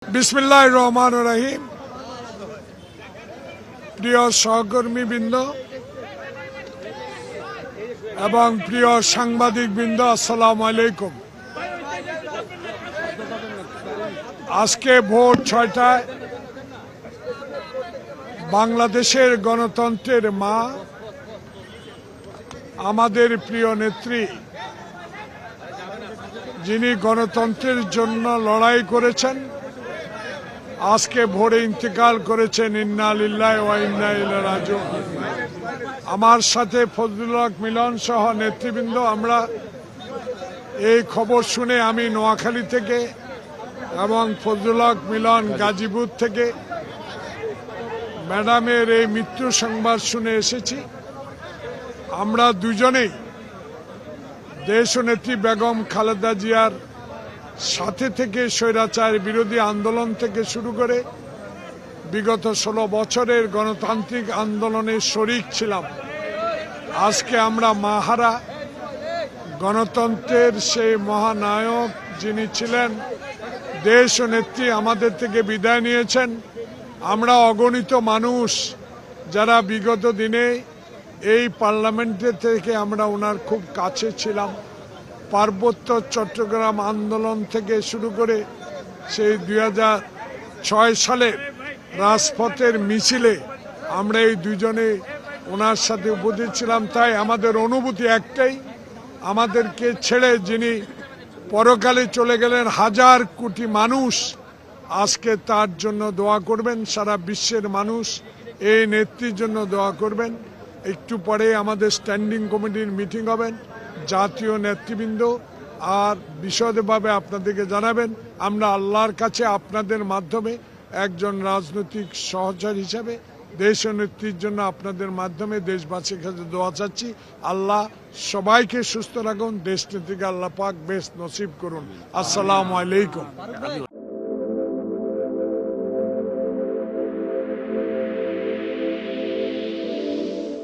বিসমিল্লাহির রহমানির রহিম। প্রিয় সহকর্মীবৃন্দ এবং প্রিয় সাংবাদিকবৃন্দ, আসসালামু আলাইকুম। আজকে ভোর ৬টায় বাংলাদেশের গণতন্ত্রের মা, আমাদের প্রিয় নেত্রী, যিনি গণতন্ত্রের জন্য লড়াই করেছেন, আজকে ভোরে ইন্তেকাল করেছেন। ইন্না লিল্লাহি ওয়া ইন্না ইলাইহি রাজিউন। আমার সাথে ফজলুল হক মিলন সহ নেতৃবৃন্দ আমরা এই খবর শুনে, আমি নোয়াখালী থেকে এবং ফজলুল হক মিলন গাজীপুর থেকে ম্যাডামের এই মৃত্যু সংবাদ শুনে এসেছি। আমরা দুজনেই দেশনেত্রী বেগম খালেদা জিয়ার সাথে থেকে স্বৈরাচার বিরোধী আন্দোলন থেকে শুরু করে বিগত ১৬ বছরের গণতান্ত্রিক আন্দোলনে শরিক ছিলাম। আজকে আমরা মাহারা গণতন্ত্রের সেই মহানায়ক যিনি ছিলেন দেশনেত্রী আমাদের থেকে বিদায় নিয়েছেন। আমরা অগণিত মানুষ যারা বিগত দিনে এই পার্লামেন্টের থেকে আমরা ওনার খুব কাছে ছিলাম। পার্বত্য চট্টগ্রাম আন্দোলন থেকে শুরু করে সেই ২০০৬ সালের রাজপথের মিছিলে আমরা এই দুজনে ওনার সাথে উপস্থিত ছিলাম। তাই আমাদের অনুভূতি একটাই, আমাদেরকে ছেড়ে যিনি পরকালে চলে গেলেন, হাজার কোটি মানুষ আজকে তার জন্য দোয়া করবেন। সারা বিশ্বের মানুষ এই নেত্রীর জন্য দোয়া করবেন। একটু পরে আমাদের স্ট্যান্ডিং কমিটির মিটিং হবেন, জাতীয় নেতৃবৃন্দ আর বিশদভাবে আপনাদেরকে জানাবেন। আমরা আল্লাহর কাছে আপনাদের মাধ্যমে একজন রাজনৈতিক সহচর হিসাবে দেশনেত্রীর জন্য আপনাদের মাধ্যমে দেশবাসীর কাছে দোয়া চাচ্ছি। আল্লাহ সবাইকে সুস্থ রাখুন, দেশনেত্রীকে আল্লাহ পাক বেশ নসিব করুন। আসসালামু আলাইকুম।